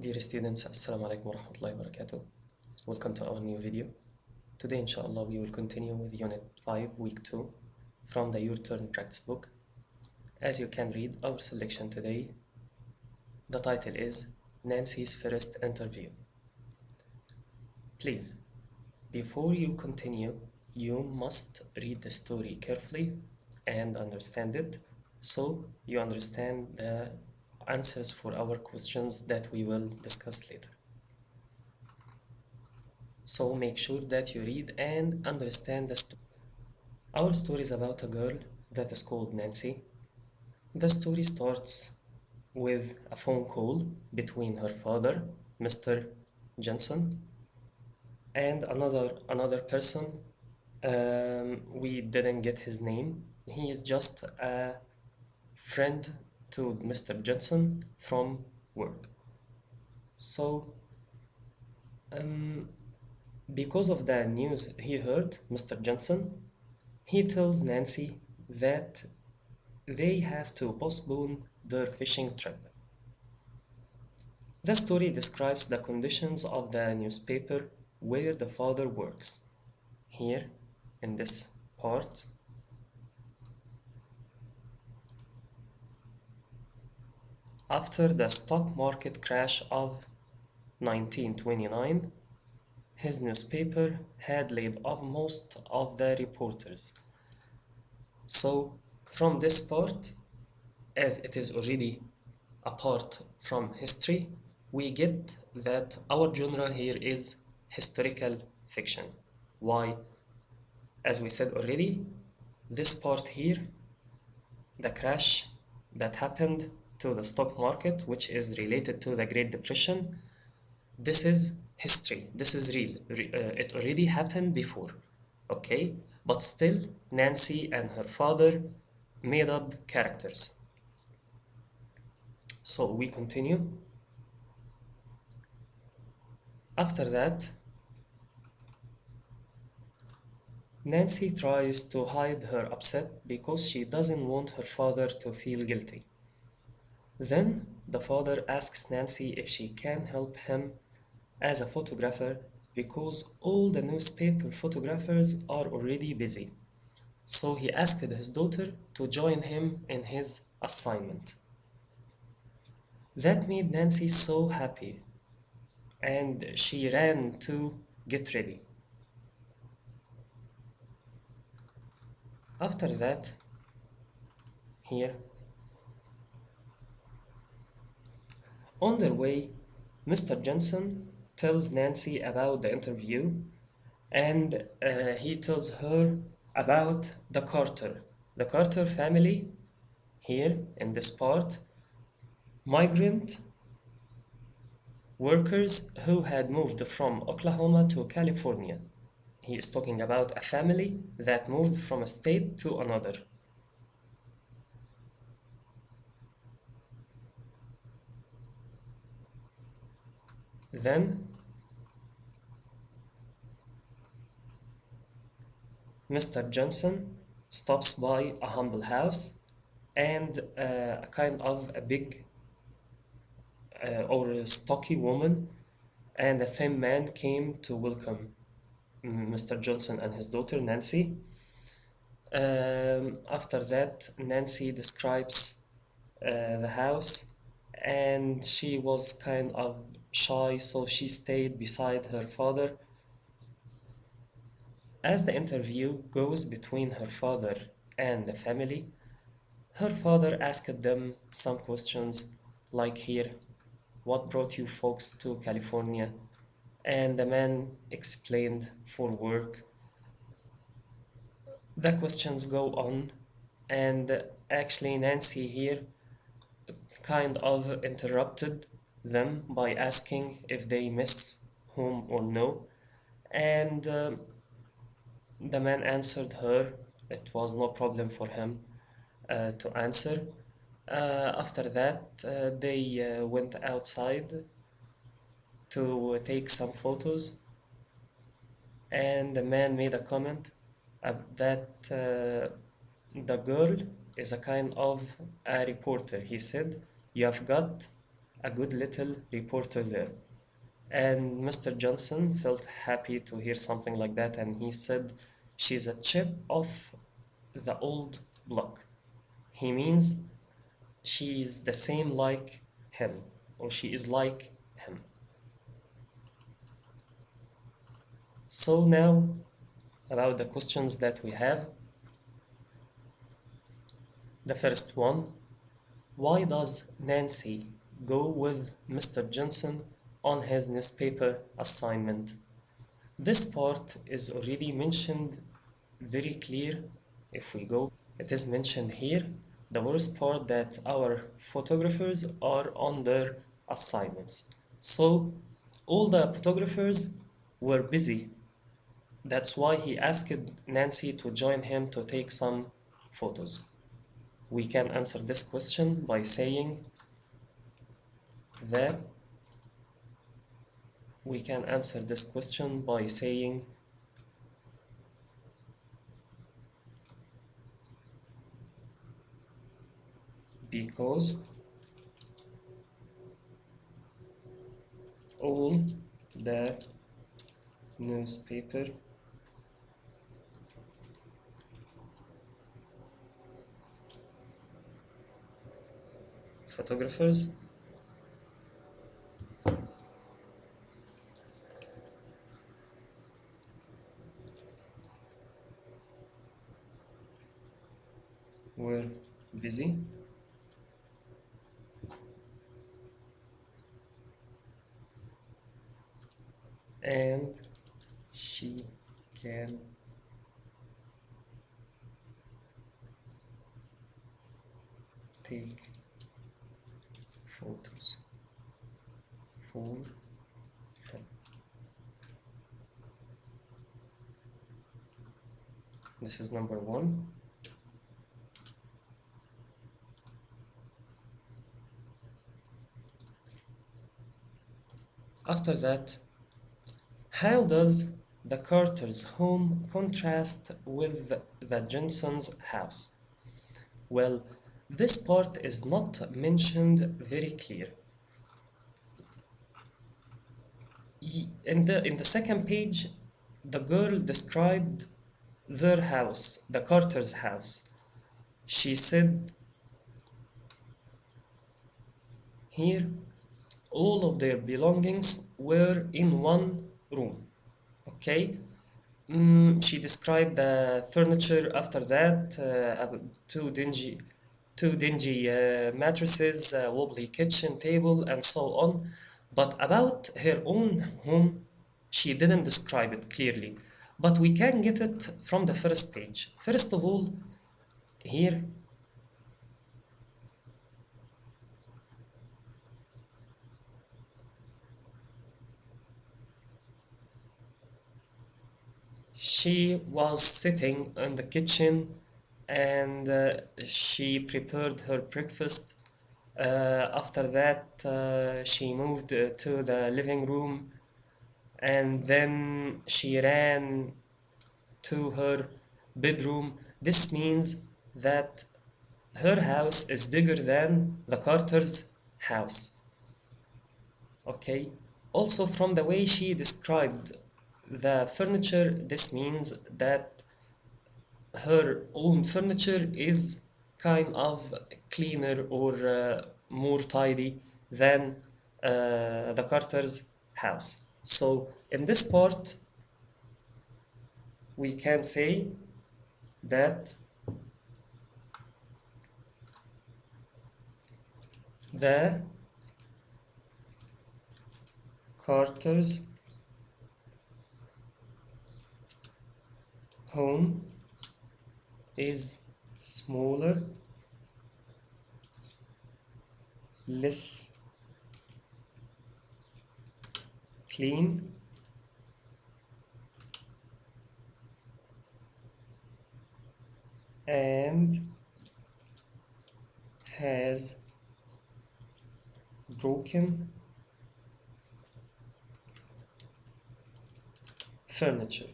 Dear students, Assalamu alaikum wa rahmatullahi wa barakatuh. Welcome to our new video. Today, inshallah, we will continue with Unit 5, Week 2 from the Yourturn practice book. As you can read, our selection today, the title is Nancy's First Interview. Please, before you continue, you must read the story carefully and understand it so you understand the answers for our questions that we will discuss later. So make sure that you read and understand the story. Our story is about a girl that is called Nancy. The story starts with a phone call between her father, Mr. Johnson, and another person. We didn't get his name. He is just a friend to Mr. Johnson from work. So, because of the news he heard, Mr. Johnson, he tells Nancy that they have to postpone their fishing trip. The story describes the conditions of the newspaper where the father works. Here, in this part, after the stock market crash of 1929, his newspaper had laid off most of the reporters. So, from this part, as it is already apart from history, we get that our genre here is historical fiction. Why? As we said already, this part here, the crash that happened to the stock market, which is related to the Great Depression, this is history, this is real. It already happened before, okay? But still, Nancy and her father made up characters. So we continue. After that, Nancy tries to hide her upset because she doesn't want her father to feel guilty. Then the father asks Nancy if she can help him as a photographer because all the newspaper photographers are already busy. So he asked his daughter to join him in his assignment. That made Nancy so happy, and she ran to get ready. After that, here, on their way, Mr. Johnson tells Nancy about the interview, and he tells her about the Carter family. Here in this part, migrant workers who had moved from Oklahoma to California. He is talking about a family that moved from a state to another. Then Mr. Johnson stops by a humble house, and a kind of a big or a stocky woman and a thin man came to welcome Mr. Johnson and his daughter Nancy. After that, Nancy describes the house, and she was kind of shy, so she stayed beside her father. As the interview goes between her father and the family, her father asked them some questions like here, what brought you folks to California? And the man explained for work. The questions go on, and actually Nancy here kind of interrupted them by asking if they miss home or no, and the man answered her it was no problem for him to answer. After that, they went outside to take some photos, and the man made a comment that the girl is a kind of a reporter. He said, "You have got a good little reporter there. And Mr. Johnson felt happy to hear something like that, and he said, "She's a chip of the old block." He means she is the same like him, or she is like him. So now about the questions that we have. The first one, why does Nancy go with Mr. Johnson on his newspaper assignment? This part is already mentioned very clear. If we go, it is mentioned here. The worst part that our photographers are on their assignments. So all the photographers were busy. That's why he asked Nancy to join him to take some photos. We can answer this question by saying that we can answer this question by saying because all the newspaper photographers were busy and she can take photos for him. This is number one. After that, how does the Carter's home contrast with the Johnson's house? Well, this part is not mentioned very clear. In the second page, the girl described their house, the Carter's house. She said here all of their belongings were in one room. Okay, she described the furniture after that, two dingy mattresses, a wobbly kitchen table, and so on. But about her own home, she didn't describe it clearly. But we can get it from the first page. First of all, here she was sitting in the kitchen and she prepared her breakfast. After that, she moved to the living room and then she ran to her bedroom. This means that her house is bigger than the Carter's house. Okay, also from the way she described the furniture, this means that her own furniture is kind of cleaner or more tidy than the Carter's house. So in this part, we can say that the Carter's home is smaller, less clean, and has broken furniture.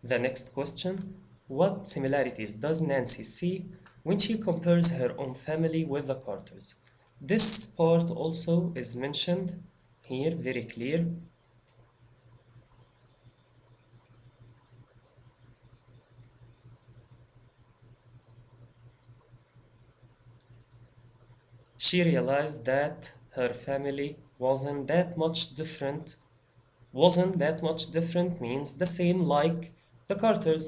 The next question: what similarities does Nancy see when she compares her own family with the Carters? This part also is mentioned here very clear. She realized that her family wasn't that much different means the same like the Carters.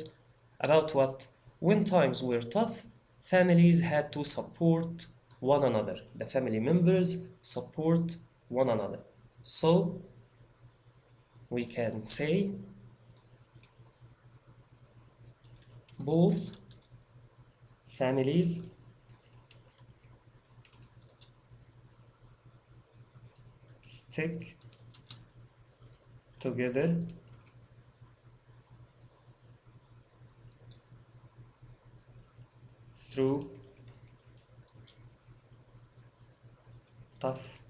About what? When times were tough, families had to support one another. The family members support one another. So we can say both families stick together through tough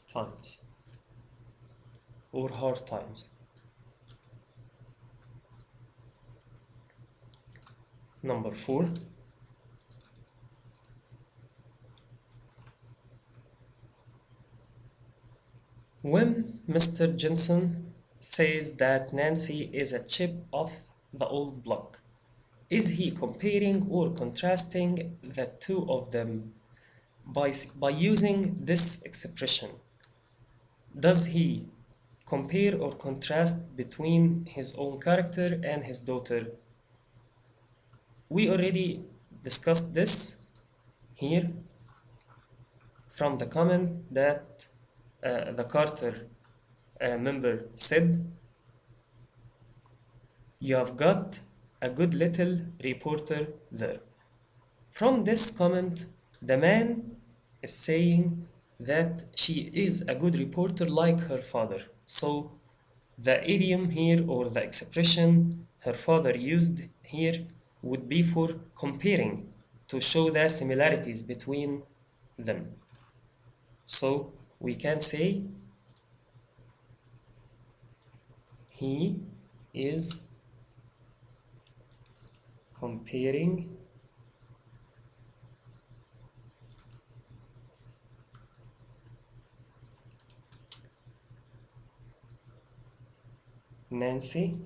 times or hard times. Number 4. When Mr. Jensen says that Nancy is a chip of the old block, is he comparing or contrasting the two of them by using this expression? Does he compare or contrast between his own character and his daughter? We already discussed this here from the comment that the Carter member said, "You have got a good little reporter there." From this comment, the man is saying that she is a good reporter like her father. So the idiom here or the expression her father used here would be for comparing to show the similarities between them. So we can say he is comparing Nancy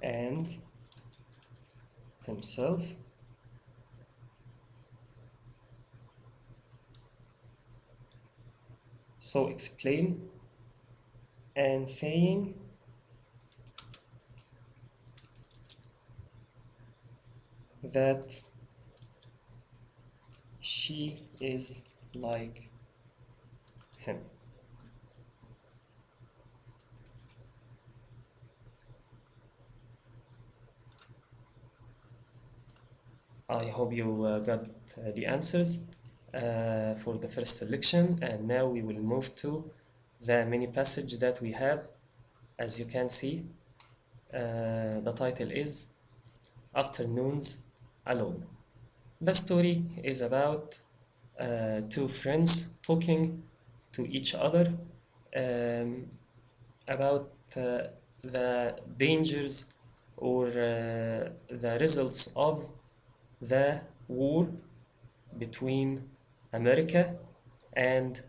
and himself. So explain and saying that she is like him. I hope you got the answers for the first selection, and now we will move to the mini passage that we have. As you can see, the title is Afternoons Alone. The story is about two friends talking to each other about the dangers or the results of the war between America and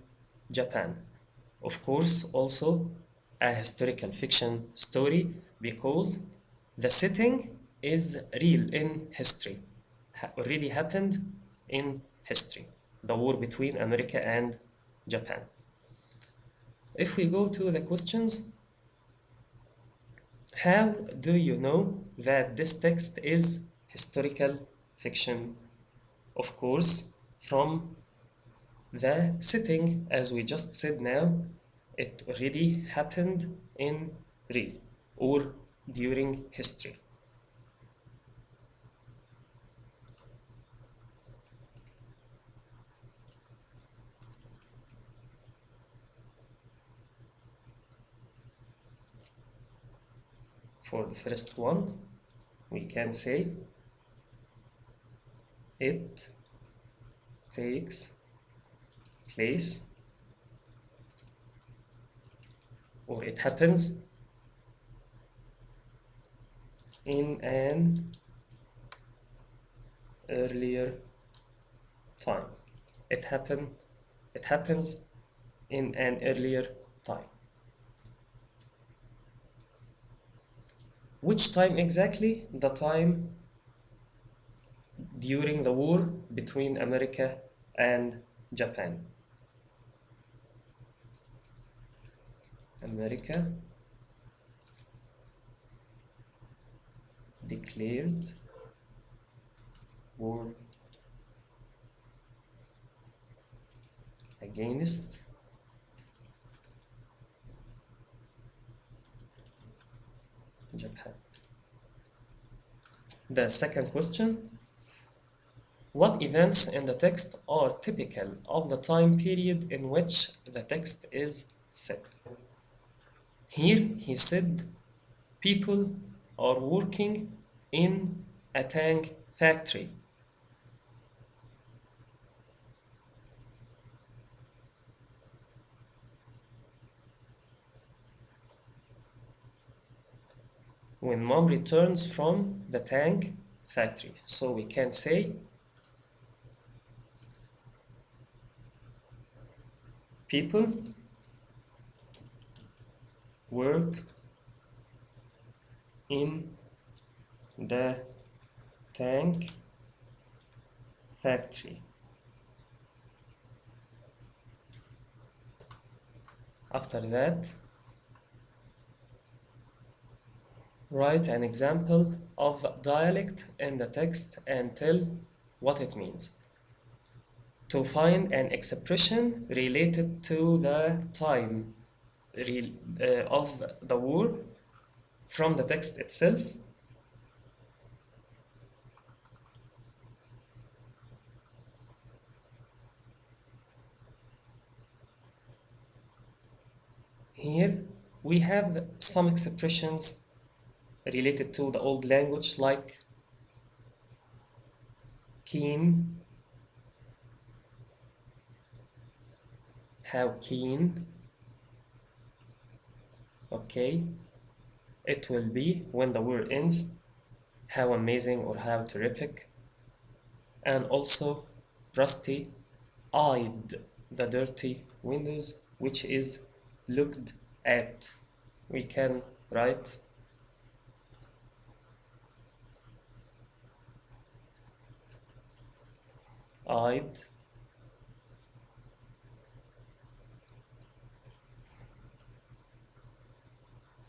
Japan. Of course, also a historical fiction story because the setting is real in history, already happened in history, the war between America and Japan. If we go to the questions, how do you know that this text is historical fiction? Of course, from the setting, as we just said now, it already happened in real or during history. For the first one, we can say it takes place or it happens in an earlier time. It happens in an earlier time. Which time exactly? The time during the war between America and Japan. America declared war against Japan. The second question: what events in the text are typical of the time period in which the text is set? Here he said people are working in a tank factory. When mom returns from the tank factory. So we can say people work in the tank factory. After that, write an example of dialect in the text and tell what it means. To find an expression related to the time of the war from the text itself, here we have some expressions related to the old language like keen, how keen, okay, it will be when the word ends, how amazing or how terrific, and also rusty eyed the dirty windows, which is looked at. We can write eyed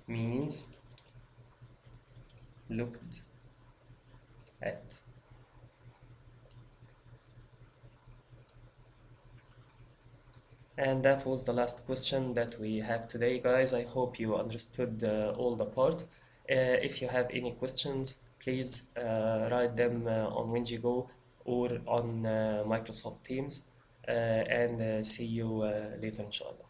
means looked at. And that was the last question that we have today, guys. I hope you understood all the part. If you have any questions, please write them on WinGo or on Microsoft Teams, and see you later, inshallah.